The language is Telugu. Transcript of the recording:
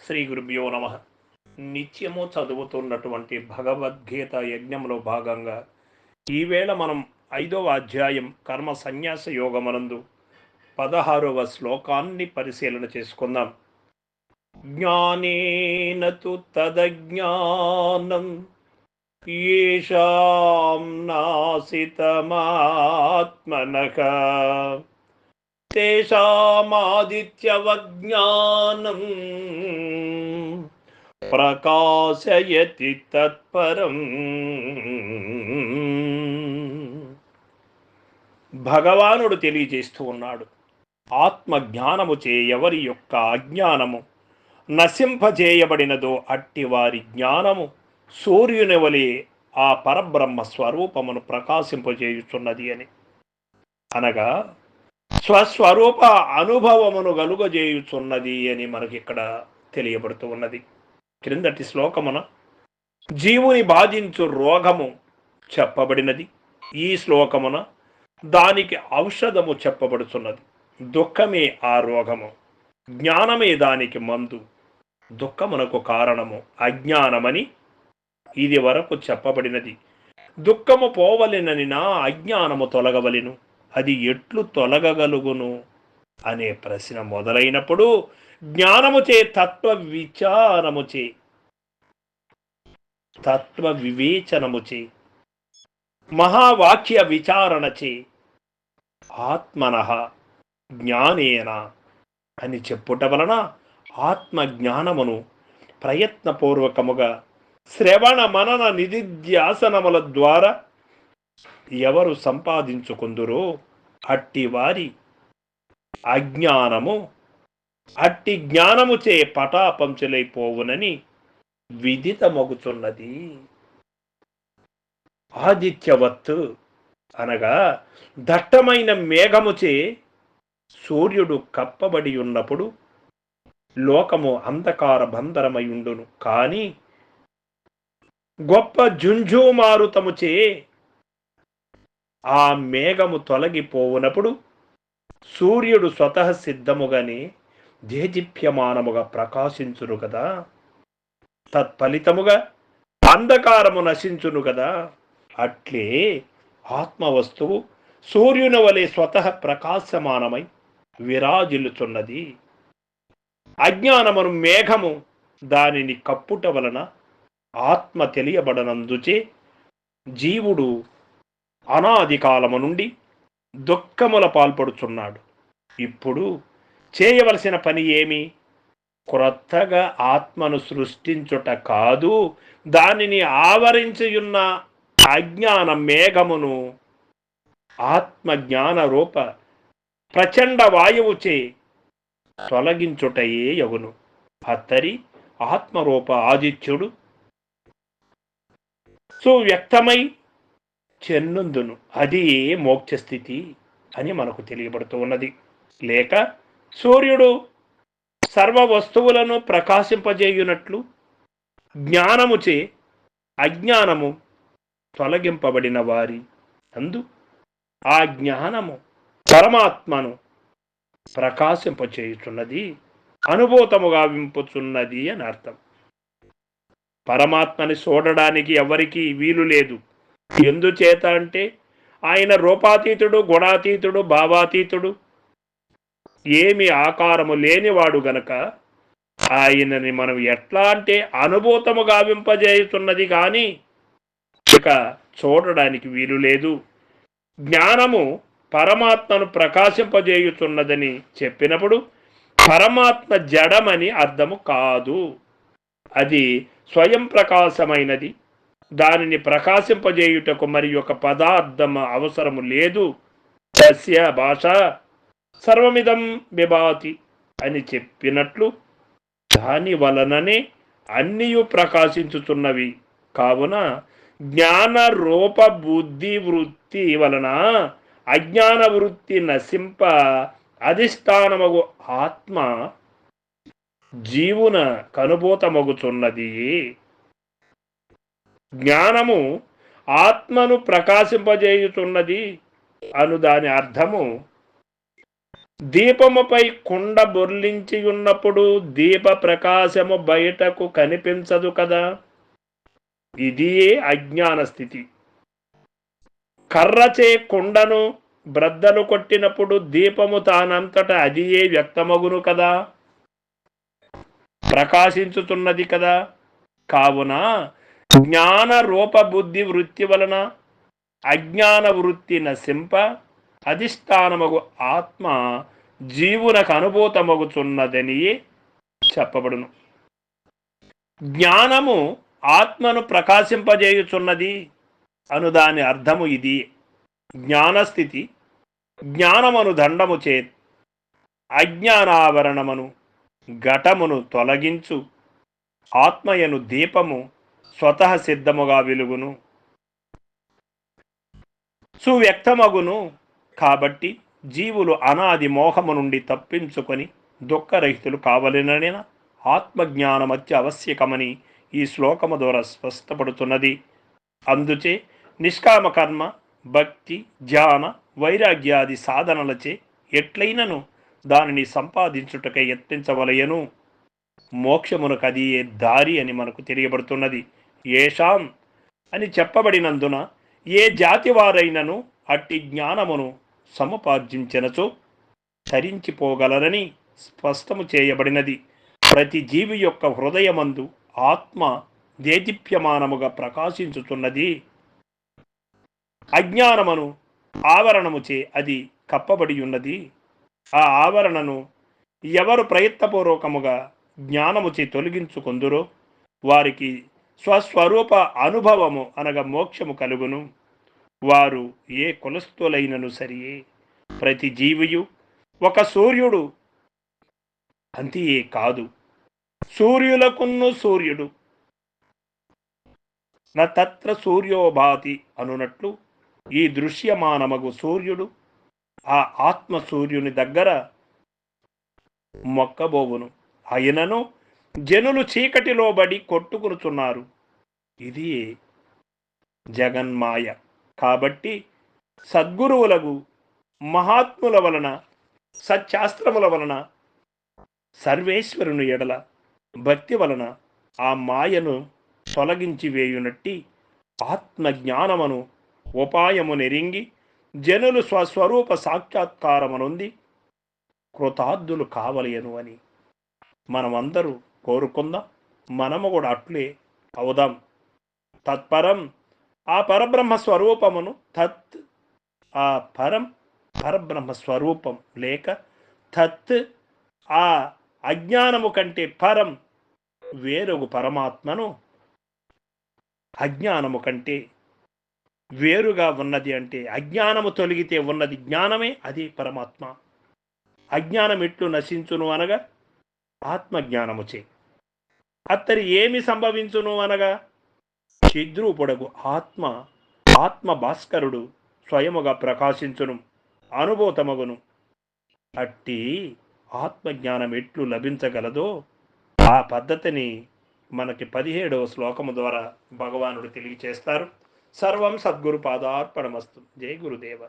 శ్రీ గురుభ్యో నమ. నిత్యము చదువుతున్నటువంటి భగవద్గీత యజ్ఞంలో భాగంగా ఈవేళ మనం 5వ అధ్యాయం కర్మ సన్యాస యోగమనందు 16వ శ్లోకాన్ని పరిశీలన చేసుకుందాం. జ్ఞానేన తు తదజ్ఞానం యేషాం నాసితమాత్మనః తేషామాదిత్యవజ్ఞానం ప్రకాశయతి తత్పరం. భగవానుడు తెలియజేస్తూ ఉన్నాడు, ఆత్మజ్ఞానముచే ఎవరి యొక్క అజ్ఞానము నశింపజేయబడినదో అట్టి వారి జ్ఞానము సూర్యుని వలె ఆ పరబ్రహ్మ స్వరూపమును ప్రకాశింపజేయుచున్నది అని. అనగా స్వస్వరూప అనుభవమును గలుగజేయుచున్నది అని మనకి ఇక్కడ తెలియబడుతూ ఉన్నది. క్రిందటి శ్లోకమున జీవుని బాధించు రోగము చెప్పబడినది. ఈ శ్లోకమున దానికి ఔషధము చెప్పబడుతున్నది. దుఃఖమే ఆ రోగము, జ్ఞానమే దానికి మందు. దుఃఖమునకు కారణము అజ్ఞానమని ఇది వరకు చెప్పబడినది. దుఃఖము పోవలెనని నా అజ్ఞానము తొలగవలెను, అది ఎట్లు తొలగగలుగును అనే ప్రశ్న మొదలైనప్పుడు జ్ఞానముచే తత్వ విచారముచే తత్వ వివేచనముచే మహావాక్య విచారణచే ఆత్మనః జ్ఞానేన అని చెప్పుట వలన ఆత్మజ్ఞానమును ప్రయత్నపూర్వకముగా శ్రవణ మనన నిధిధ్యాసనముల ద్వారా ఎవరు సంపాదించుకుందురో అట్టి వారి అజ్ఞానము అట్టి జ్ఞానముచే పటాపంచులైపోవునని విదితమగుతున్నది. ఆదిత్యవత్తు అనగా దట్టమైన మేఘముచే సూర్యుడు కప్పబడి ఉన్నప్పుడు లోకము అంధకార బంధరమయుండును. కానీ గొప్ప జుంజుమారుతముచే ఆ మేఘము తొలగిపోవునప్పుడు సూర్యుడు స్వతః సిద్ధముగానే దేదీప్యమానముగా ప్రకాశించును కదా. తత్ఫలితముగా అంధకారము నశించును కదా. అట్లే ఆత్మవస్తువు సూర్యుని వలె స్వతః ప్రకాశమానమై విరాజిల్లుచున్నది. అజ్ఞానమును మేఘము దానిని కప్పుట వలన ఆత్మ తెలియబడనందుచే జీవుడు అనాది కాలము నుండి దుఃఖముల పాల్పడుచున్నాడు. ఇప్పుడు చేయవలసిన పని ఏమి? క్రొత్తగా ఆత్మను సృష్టించుట కాదు, దానిని ఆవరించియున్న అజ్ఞాన మేఘమును ఆత్మజ్ఞాన రూప ప్రచండ వాయువుచే తొలగించుటయే యగును. అత్తరి ఆత్మరూప ఆదిత్యుడు సువ్యక్తమై చెన్నుందును, అది మోక్షస్థితి అని మనకు తెలియబడుతూ ఉన్నది. లేక సూర్యుడు సర్వ వస్తువులను ప్రకాశింపజేయునట్లు జ్ఞానముచే అజ్ఞానము తొలగింపబడిన వారి అందు ఆ జ్ఞానము పరమాత్మను ప్రకాశింపచేయుచున్నది, అనుభూతముగా వింపుచున్నది అని అర్థం. పరమాత్మని చూడడానికి ఎవరికీ వీలు లేదు. ఎందుచేత అంటే ఆయన రూపాతీతుడు, గుణాతీతుడు, భావాతీతుడు, ఏమి ఆకారము లేనివాడు గనక ఆయనని మనం ఎట్లా అంటే అనుభూతము గావింపజేయుతున్నది కానీ ఇక చూడడానికి వీలు లేదు. జ్ఞానము పరమాత్మను ప్రకాశింపజేయుతున్నదని చెప్పినప్పుడు పరమాత్మ జడమని అర్థము కాదు. అది స్వయం ప్రకాశమైనది. దానిని ప్రకాశింపజేయుటకు మరి ఒక పదార్థం అవసరము లేదు. తస్య భాష సర్వమిదం విభాతి అని చెప్పినట్లు దాని వలననే అన్నియు ప్రకాశించుతున్నవి. కావున జ్ఞాన రూప బుద్ధి వృత్తి వలన అజ్ఞాన వృత్తి నశింప అధిష్టానమగు ఆత్మ జీవున కనుభూతమగుతున్నది. జ్ఞానము ఆత్మను ప్రకాశింపజేయుతున్నది అను దాని అర్థము దీపముపై కుండ బొర్లించి ఉన్నప్పుడు దీప ప్రకాశము బయటకు కనిపించదు కదా. ఇదియే అజ్ఞాన స్థితి. కర్రచే కుండను బ్రద్దలు కొట్టినప్పుడు దీపము తానంతట అదియే వ్యక్తమగును కదా, ప్రకాశించుతున్నది కదా. కావున జ్ఞాన రూప బుద్ధి వృత్తి వలన అజ్ఞాన వృత్తి నశింప అధిష్టానమగు ఆత్మ జీవునకు అనుభూతమగుచున్నదని చెప్పబడును. జ్ఞానము ఆత్మను ప్రకాశింపజేయుచున్నది అను దాని అర్థము ఇది. జ్ఞానస్థితి జ్ఞానమను దండము చే అజ్ఞానావరణమును ఘటమును తొలగించు ఆత్మయను దీపము స్వతః సిద్ధముగా వెలుగును, సువ్యక్తమగును. కాబట్టి జీవులు అనాది మోహము నుండి తప్పించుకొని దుఃఖరహితులు కావలెనని ఆత్మజ్ఞానం అత్యవశ్యకమని ఈ శ్లోకము ద్వారా స్పష్టపడుతున్నది. అందుచే నిష్కామ కర్మ, భక్తి, ధ్యాన, వైరాగ్యాది సాధనలచే ఎట్లయినను దానిని సంపాదించుటకై యత్నించవలయను. మోక్షమునకు అది ఏ దారి అని మనకు తెలియబడుతున్నది. ఏషాం అని చెప్పబడినందున ఏ జాతి వారైనను అట్టి జ్ఞానమును సముపార్జించినచో తరించిపోగలరని స్పష్టము చేయబడినది. ప్రతి జీవి యొక్క హృదయమందు ఆత్మ దేదీప్యమానముగా ప్రకాశించుతున్నది. అజ్ఞానమును ఆవరణముచే అది కప్పబడి ఉన్నది. ఆ ఆవరణను ఎవరు ప్రయత్నపూర్వకముగా జ్ఞానముచే తొలగించుకొందురో వారికి స్వస్వరూప అనుభవము అనగా మోక్షము కలుగును. వారు ఏ కులస్థులైనను సరియే. ప్రతి జీవియు ఒక సూర్యుడు అంతియే కాదు. సూర్యులకున్ను సూర్యుడు నత్ర సూర్యోభాతి అనునట్లు ఈ దృశ్యమానమగు సూర్యుడు ఆ ఆత్మ సూర్యుని దగ్గర మొక్కబోవును. అయినను జనులు చీకటిలో బడి కొట్టుకునుచున్నారు. ఇది జగన్మాయ. కాబట్టి సద్గురువులకు మహాత్ముల వలన సత్శాస్త్రముల వలన సర్వేశ్వరుని ఎడల భక్తి వలన ఆ మాయను తొలగించి వేయునట్టి ఆత్మజ్ఞానమును ఉపాయము నెరింగి జనులు స్వస్వరూప సాక్షాత్కారమునుంది కృతార్థులు కావలేను అని మనమందరూ కోరుకుందాం. మనము కూడా అట్లే అవుదాం. తత్పరం ఆ పరబ్రహ్మ స్వరూపమును ఆ పరబ్రహ్మ స్వరూపం లేక తత్ ఆ అజ్ఞానము కంటే పరం వేరొక పరమాత్మను అజ్ఞానము కంటే వేరుగా ఉన్నది అంటే అజ్ఞానము తొలగితే ఉన్నది జ్ఞానమే, అది పరమాత్మ. అజ్ఞానం ఎట్లు నశించును అనగా ఆత్మజ్ఞానముచే. అత్తరి ఏమి సంభవించును అనగా చిద్రూపుడగు ఆత్మ భాస్కరుడు స్వయముగా ప్రకాశించును, అనుభూతమగును. అట్టి ఆత్మజ్ఞానం ఎట్లు లభించగలదో ఆ పద్ధతిని మనకి 17వ శ్లోకము ద్వారా భగవానుడు తెలియచేస్తారు. సర్వం సద్గురు పాదార్పణమస్తు. జై గురుదేవ.